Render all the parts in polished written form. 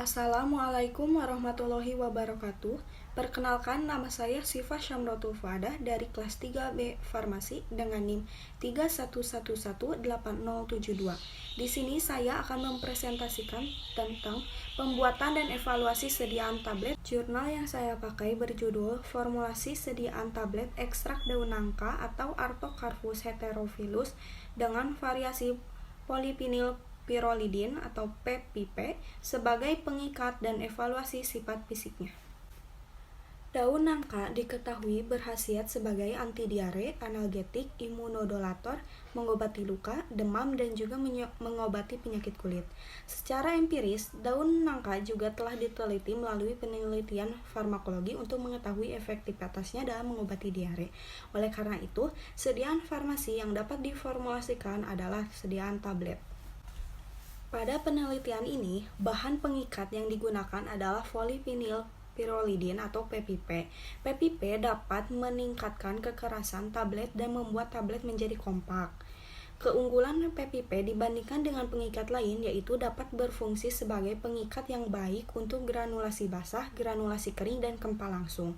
Assalamualaikum warahmatullahi wabarakatuh. Perkenalkan, nama saya Sifa Syamrotul Fuadah dari kelas 3B Farmasi dengan NIM 31118072. Di sini saya akan mempresentasikan tentang pembuatan dan evaluasi sediaan tablet. Jurnal yang saya pakai berjudul Formulasi Sediaan Tablet Ekstrak Daun Nangka atau Artocarpus heterophyllus dengan variasi polipinil pirolidin atau PPP sebagai pengikat dan evaluasi sifat fisiknya. Daun nangka diketahui berkhasiat sebagai antidiare, analgetik, imunodulator, mengobati luka, demam, dan juga mengobati penyakit kulit. Secara empiris, daun nangka juga telah diteliti melalui penelitian farmakologi untuk mengetahui efektivitasnya dalam mengobati diare. Oleh karena itu, sediaan farmasi yang dapat diformulasikan adalah sediaan tablet. Pada penelitian ini, bahan pengikat yang digunakan adalah polipinil pirolidin atau PPP. PPP dapat meningkatkan kekerasan tablet dan membuat tablet menjadi kompak. Keunggulan PPP dibandingkan dengan pengikat lain yaitu dapat berfungsi sebagai pengikat yang baik untuk granulasi basah, granulasi kering, dan kempa langsung.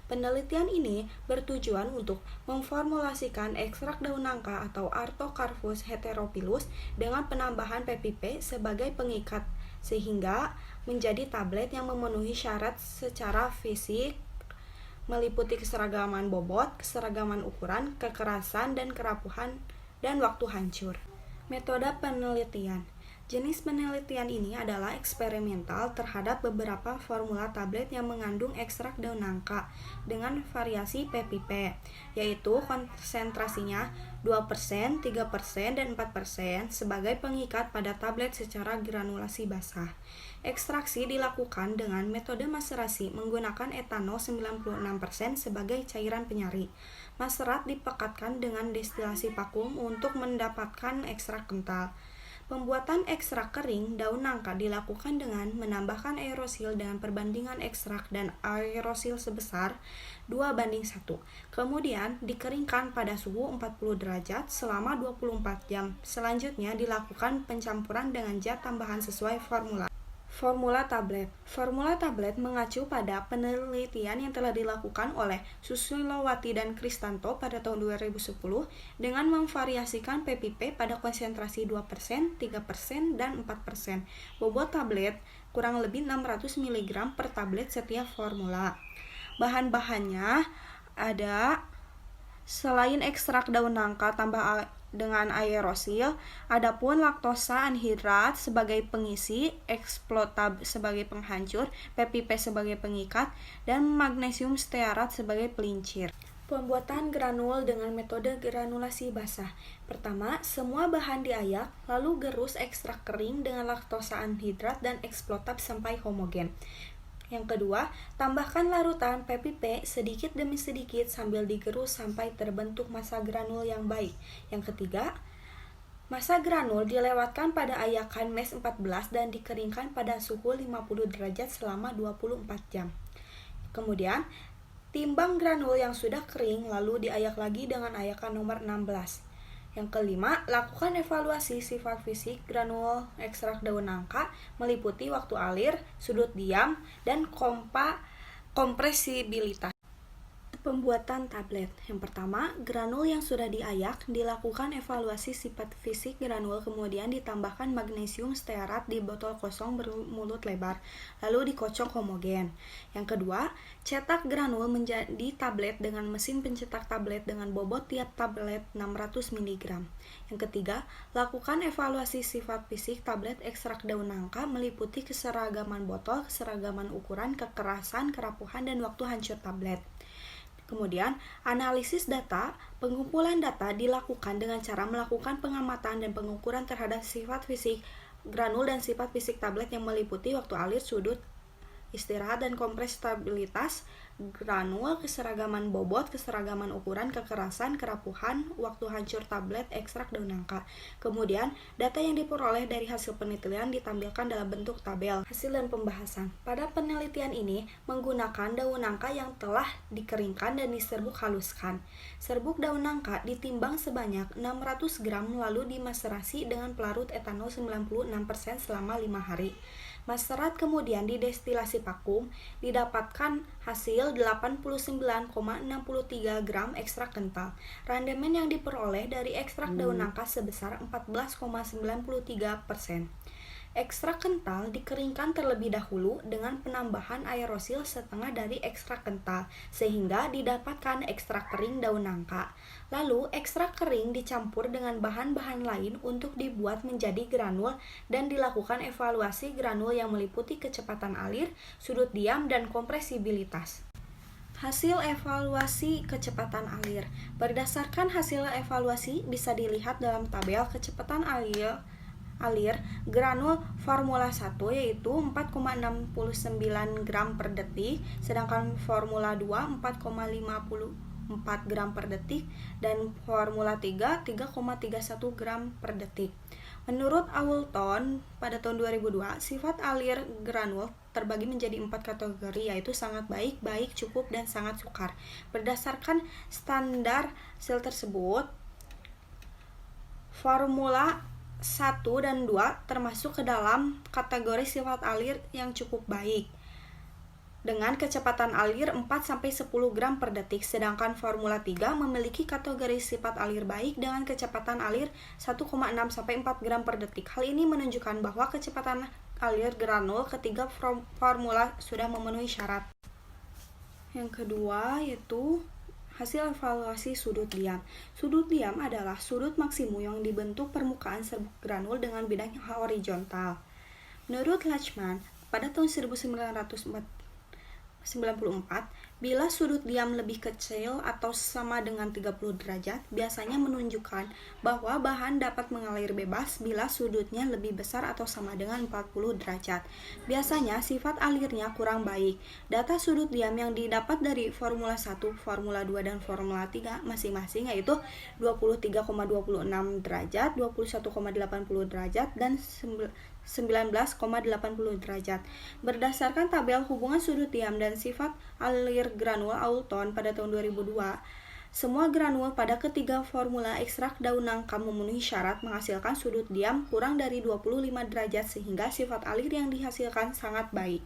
Penelitian ini bertujuan untuk memformulasikan ekstrak daun nangka atau Artocarpus heterophyllus dengan penambahan PPP sebagai pengikat sehingga menjadi tablet yang memenuhi syarat secara fisik, meliputi keseragaman bobot, keseragaman ukuran, kekerasan, dan kerapuhan, dan waktu hancur. Metode penelitian. Jenis penelitian ini adalah eksperimental terhadap beberapa formula tablet yang mengandung ekstrak daun nangka dengan variasi PPP, yaitu konsentrasinya 2%, 3%, dan 4% sebagai pengikat pada tablet secara granulasi basah. Ekstraksi dilakukan dengan metode maserasi menggunakan etanol 96% sebagai cairan penyari. Maserat dipekatkan dengan destilasi vakum untuk mendapatkan ekstrak kental. Pembuatan ekstrak kering daun nangka dilakukan dengan menambahkan aerosil dengan perbandingan ekstrak dan aerosil sebesar 2:1. Kemudian dikeringkan pada suhu 40 derajat selama 24 jam. Selanjutnya dilakukan pencampuran dengan zat tambahan sesuai formula. Formula tablet. Formula tablet mengacu pada penelitian yang telah dilakukan oleh Susilowati dan Kristanto pada tahun 2010 dengan memvariasikan PPP pada konsentrasi 2%, 3%, dan 4%. Bobot tablet kurang lebih 600 mg per tablet setiap formula. Bahan-bahannya ada selain ekstrak daun nangka tambah dengan aerosil, adapun laktosa anhidrat sebagai pengisi, explotab sebagai penghancur, PPP sebagai pengikat, dan magnesium stearat sebagai pelincir. Pembuatan granul dengan metode granulasi basah. Pertama, semua bahan diayak, lalu gerus ekstrak kering dengan laktosa anhidrat dan explotab sampai homogen. Yang kedua, tambahkan larutan PPP sedikit demi sedikit sambil digerus sampai terbentuk massa granul yang baik. Yang ketiga, massa granul dilewatkan pada ayakan MES 14 dan dikeringkan pada suhu 50 derajat selama 24 jam. Kemudian, timbang granul yang sudah kering lalu diayak lagi dengan ayakan nomor 16. Yang kelima, lakukan evaluasi sifat fisik granul ekstrak daun nangka meliputi waktu alir, sudut diam, dan kompresibilitas. Pembuatan tablet. Yang pertama, granul yang sudah diayak dilakukan evaluasi sifat fisik granul kemudian ditambahkan magnesium stearat di botol kosong bermulut lebar lalu dikocok homogen. Yang kedua, cetak granul menjadi tablet dengan mesin pencetak tablet dengan bobot tiap tablet 600 mg. Yang ketiga, lakukan evaluasi sifat fisik tablet ekstrak daun nangka meliputi keseragaman botol, keseragaman ukuran, kekerasan, kerapuhan, dan waktu hancur tablet. Kemudian, analisis data, pengumpulan data dilakukan dengan cara melakukan pengamatan dan pengukuran terhadap sifat fisik granul dan sifat fisik tablet yang meliputi waktu alir, sudut istirahat, dan kompresibilitas granul, keseragaman bobot, keseragaman ukuran, kekerasan, kerapuhan, waktu hancur tablet ekstrak daun nangka. Kemudian, data yang diperoleh dari hasil penelitian ditampilkan dalam bentuk tabel. Hasil dan pembahasan. Pada penelitian ini menggunakan daun nangka yang telah dikeringkan dan diserbuk haluskan. Serbuk daun nangka ditimbang sebanyak 600 gram lalu dimaserasi dengan pelarut etanol 96% selama 5 hari. Masterat kemudian didestilasi vakum, didapatkan hasil 89,63 gram ekstrak kental. Rendemen yang diperoleh dari ekstrak daun nangka sebesar 14,93%. Ekstrak kental dikeringkan terlebih dahulu dengan penambahan aerosil setengah dari ekstrak kental, sehingga didapatkan ekstrak kering daun nangka. Lalu, ekstrak kering dicampur dengan bahan-bahan lain untuk dibuat menjadi granul dan dilakukan evaluasi granul yang meliputi kecepatan alir, sudut diam, dan kompresibilitas. Hasil evaluasi kecepatan alir. Berdasarkan hasil evaluasi bisa dilihat dalam tabel kecepatan alir granul Formula 1 yaitu 4,69 gram per detik, sedangkan Formula 2 4,54 gram per detik, dan Formula 3 3,31 gram per detik. Menurut Aulton pada tahun 2002, sifat alir granul terbagi menjadi 4 kategori, yaitu sangat baik, baik, cukup, dan sangat sukar. Berdasarkan standar SIL tersebut, Formula 1 dan 2 termasuk ke dalam kategori sifat alir yang cukup baik dengan kecepatan alir 4-10 gram per detik, sedangkan Formula 3 memiliki kategori sifat alir baik dengan kecepatan alir 1,6-4 gram per detik. Hal ini menunjukkan bahwa kecepatan alir granul ketiga formula sudah memenuhi syarat. Yang kedua yaitu hasil evaluasi sudut diam. Sudut diam adalah sudut maksimum yang dibentuk permukaan serbuk granul dengan bidang horizontal. Menurut Lachman, pada tahun 1994, bila sudut diam lebih kecil atau sama dengan 30 derajat, biasanya menunjukkan bahwa bahan dapat mengalir bebas bila sudutnya lebih besar atau sama dengan 40 derajat. Biasanya sifat alirnya kurang baik. Data sudut diam yang didapat dari Formula 1, Formula 2, dan Formula 3 masing-masing yaitu 23,26 derajat, 21,80 derajat, dan 19,80 derajat. Berdasarkan tabel hubungan sudut diam dan sifat alir granul Aulton pada tahun 2002, semua granul pada ketiga formula ekstrak daun nangka memenuhi syarat menghasilkan sudut diam kurang dari 25 derajat sehingga sifat alir yang dihasilkan sangat baik.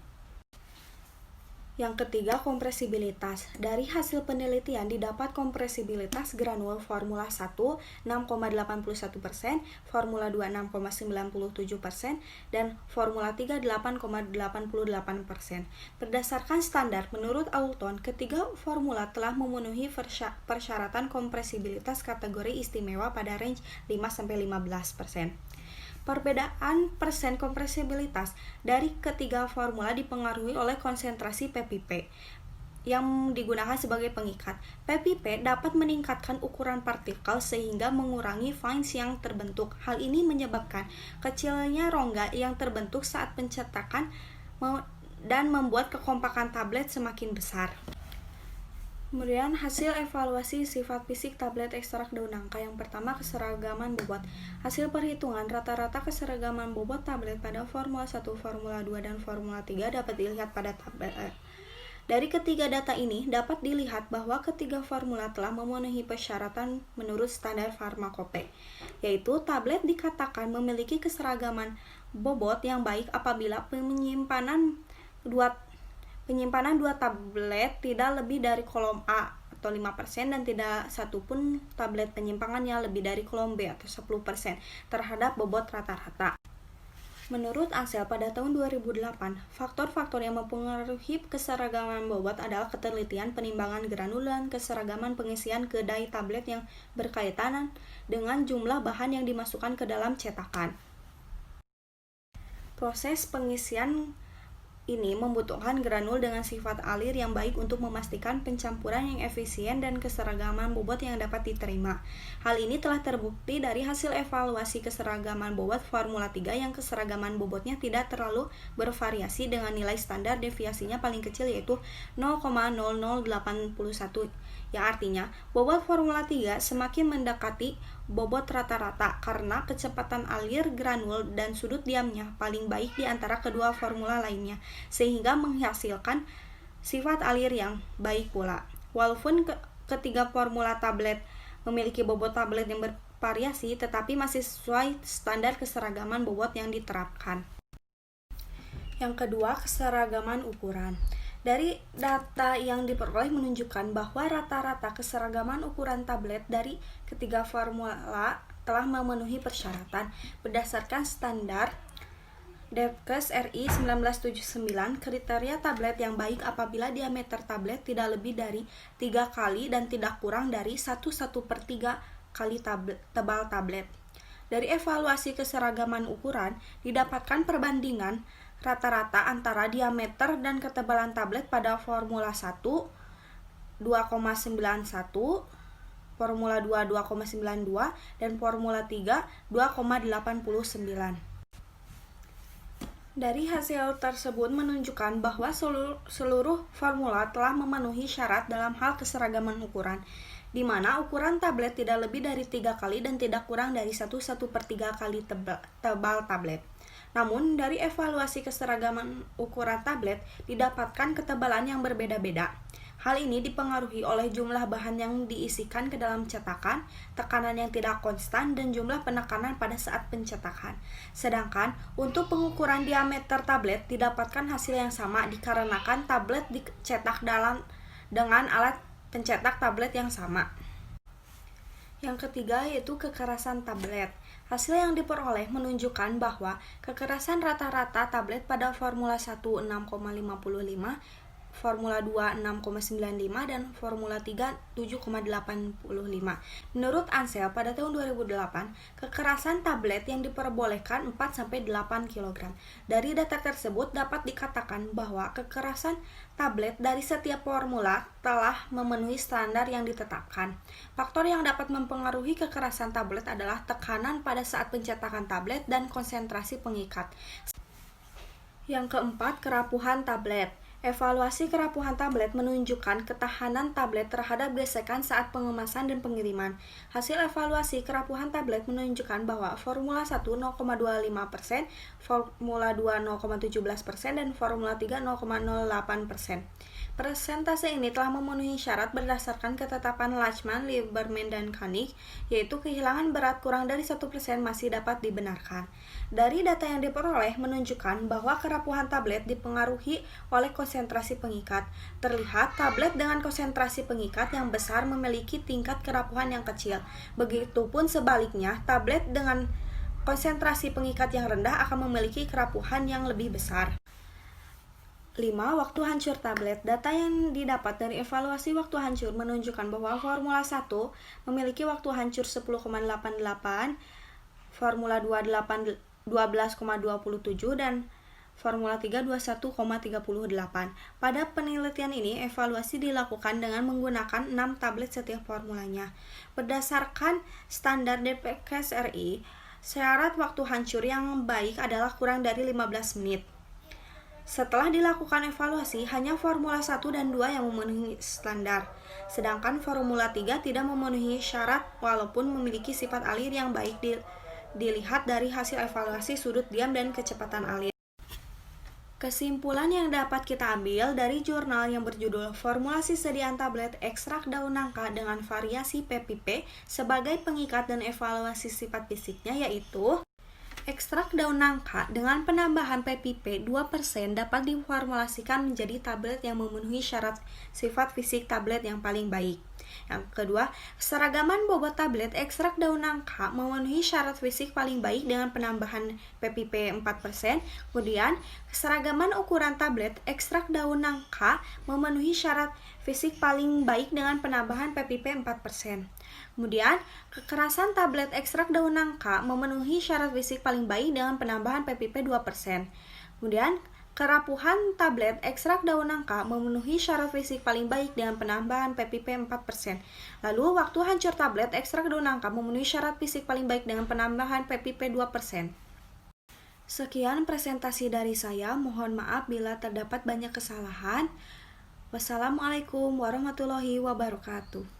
Yang ketiga, kompresibilitas. Dari hasil penelitian didapat kompresibilitas granul Formula 1 6,81%, Formula 2 6,97%, dan Formula 3 8,88%. Berdasarkan standar menurut Aulton, ketiga formula telah memenuhi persyaratan kompresibilitas kategori istimewa pada range 5-15%. Perbedaan persen kompresibilitas dari ketiga formula dipengaruhi oleh konsentrasi PPP yang digunakan sebagai pengikat. PPP dapat meningkatkan ukuran partikel sehingga mengurangi fines yang terbentuk. Hal ini menyebabkan kecilnya rongga yang terbentuk saat pencetakan dan membuat kekompakan tablet semakin besar. Kemudian hasil evaluasi sifat fisik tablet ekstrak daun nangka. Yang pertama, keseragaman bobot. Hasil perhitungan rata-rata keseragaman bobot tablet pada Formula 1, Formula 2, dan Formula 3 dapat dilihat pada tabel. Dari ketiga data ini dapat dilihat bahwa ketiga formula telah memenuhi persyaratan menurut standar farmakope, yaitu tablet dikatakan memiliki keseragaman bobot yang baik apabila penyimpanan dua tablet tidak lebih dari kolom A atau 5% dan tidak satupun tablet penyimpangannya lebih dari kolom B atau 10% terhadap bobot rata-rata. Menurut Ansel pada tahun 2008, faktor-faktor yang mempengaruhi keseragaman bobot adalah ketelitian penimbangan granul dan keseragaman pengisian ke die tablet yang berkaitan dengan jumlah bahan yang dimasukkan ke dalam cetakan. Proses pengisian ini membutuhkan granul dengan sifat alir yang baik untuk memastikan pencampuran yang efisien dan keseragaman bobot yang dapat diterima. Hal ini telah terbukti dari hasil evaluasi keseragaman bobot Formula 3 yang keseragaman bobotnya tidak terlalu bervariasi dengan nilai standar deviasinya paling kecil yaitu 0,0081, yang artinya bobot Formula 3 semakin mendekati bobot rata-rata karena kecepatan alir granul dan sudut diamnya paling baik di antara kedua formula lainnya, sehingga menghasilkan sifat alir yang baik pula. Walaupun ketiga formula tablet memiliki bobot tablet yang bervariasi, tetapi masih sesuai standar keseragaman bobot yang diterapkan. Yang kedua, keseragaman ukuran. Dari data yang diperoleh menunjukkan bahwa rata-rata keseragaman ukuran tablet dari ketiga formula telah memenuhi persyaratan. Berdasarkan standar Depkes RI 1979, kriteria tablet yang baik apabila diameter tablet tidak lebih dari 3 kali dan tidak kurang dari 1/1/3 kali tebal tablet. Dari evaluasi keseragaman ukuran, didapatkan perbandingan rata-rata antara diameter dan ketebalan tablet pada Formula 1 2,91, Formula 2 2,92, dan Formula 3 2,89. Dari hasil tersebut menunjukkan bahwa seluruh formula telah memenuhi syarat dalam hal keseragaman ukuran, di mana ukuran tablet tidak lebih dari 3 kali dan tidak kurang dari 1/1/3 kali tebal tablet. Namun, dari evaluasi keseragaman ukuran tablet didapatkan ketebalan yang berbeda-beda. Hal ini dipengaruhi oleh jumlah bahan yang diisikan ke dalam cetakan, tekanan yang tidak konstan, dan jumlah penekanan pada saat pencetakan. Sedangkan untuk pengukuran diameter tablet didapatkan hasil yang sama dikarenakan tablet dicetak dengan alat pencetak tablet yang sama. Yang ketiga yaitu kekerasan tablet. Hasil yang diperoleh menunjukkan bahwa kekerasan rata-rata tablet pada Formula 1 6,55, Formula 2 6,95, dan Formula 3 7,85. Menurut Ansel pada tahun 2008, kekerasan tablet yang diperbolehkan 4-8 kg. Dari data tersebut dapat dikatakan bahwa kekerasan tablet dari setiap formula telah memenuhi standar yang ditetapkan. Faktor yang dapat mempengaruhi kekerasan tablet adalah tekanan pada saat pencetakan tablet dan konsentrasi pengikat. Yang keempat, kerapuhan tablet. Evaluasi kerapuhan tablet menunjukkan ketahanan tablet terhadap gesekan saat pengemasan dan pengiriman. Hasil evaluasi kerapuhan tablet menunjukkan bahwa Formula 1 0,25%, Formula 2 0,17%, dan Formula 3 0,08%. Persentase ini telah memenuhi syarat berdasarkan ketetapan Lachman, Lieberman, dan Koenig, yaitu kehilangan berat kurang dari 1% masih dapat dibenarkan. Dari data yang diperoleh menunjukkan bahwa kerapuhan tablet dipengaruhi oleh konsentrasi pengikat. Terlihat tablet dengan konsentrasi pengikat yang besar memiliki tingkat kerapuhan yang kecil. Begitupun sebaliknya, tablet dengan konsentrasi pengikat yang rendah akan memiliki kerapuhan yang lebih besar. 5. Waktu hancur tablet. Data yang didapat dari evaluasi waktu hancur menunjukkan bahwa Formula 1 memiliki waktu hancur 10,88, Formula 2 12,27, dan Formula 3 21,38. Pada penelitian ini, evaluasi dilakukan dengan menggunakan 6 tablet setiap formulanya. Berdasarkan standar Depkes RI, syarat waktu hancur yang baik adalah kurang dari 15 menit. Setelah dilakukan evaluasi, hanya Formula 1 dan 2 yang memenuhi standar. Sedangkan Formula 3 tidak memenuhi syarat walaupun memiliki sifat alir yang baik dilihat dari hasil evaluasi sudut diam dan kecepatan alir. Kesimpulan yang dapat kita ambil dari jurnal yang berjudul Formulasi Sediaan Tablet Ekstrak Daun Nangka dengan Variasi PPP sebagai pengikat dan evaluasi sifat fisiknya yaitu ekstrak daun nangka dengan penambahan PPP 2% dapat diformulasikan menjadi tablet yang memenuhi syarat sifat fisik tablet yang paling baik. Yang kedua, keseragaman bobot tablet ekstrak daun nangka memenuhi syarat fisik paling baik dengan penambahan PPP 4%. Kemudian, keseragaman ukuran tablet ekstrak daun nangka memenuhi syarat fisik paling baik dengan penambahan PPP 4%. Kemudian, kekerasan tablet ekstrak daun nangka memenuhi syarat fisik paling baik dengan penambahan PPP 2%. Kemudian, kerapuhan tablet ekstrak daun nangka memenuhi syarat fisik paling baik dengan penambahan PPP 4%. Lalu, waktu hancur tablet ekstrak daun nangka memenuhi syarat fisik paling baik dengan penambahan PPP 2%. Sekian presentasi dari saya. Mohon maaf bila terdapat banyak kesalahan. Wassalamualaikum warahmatullahi wabarakatuh.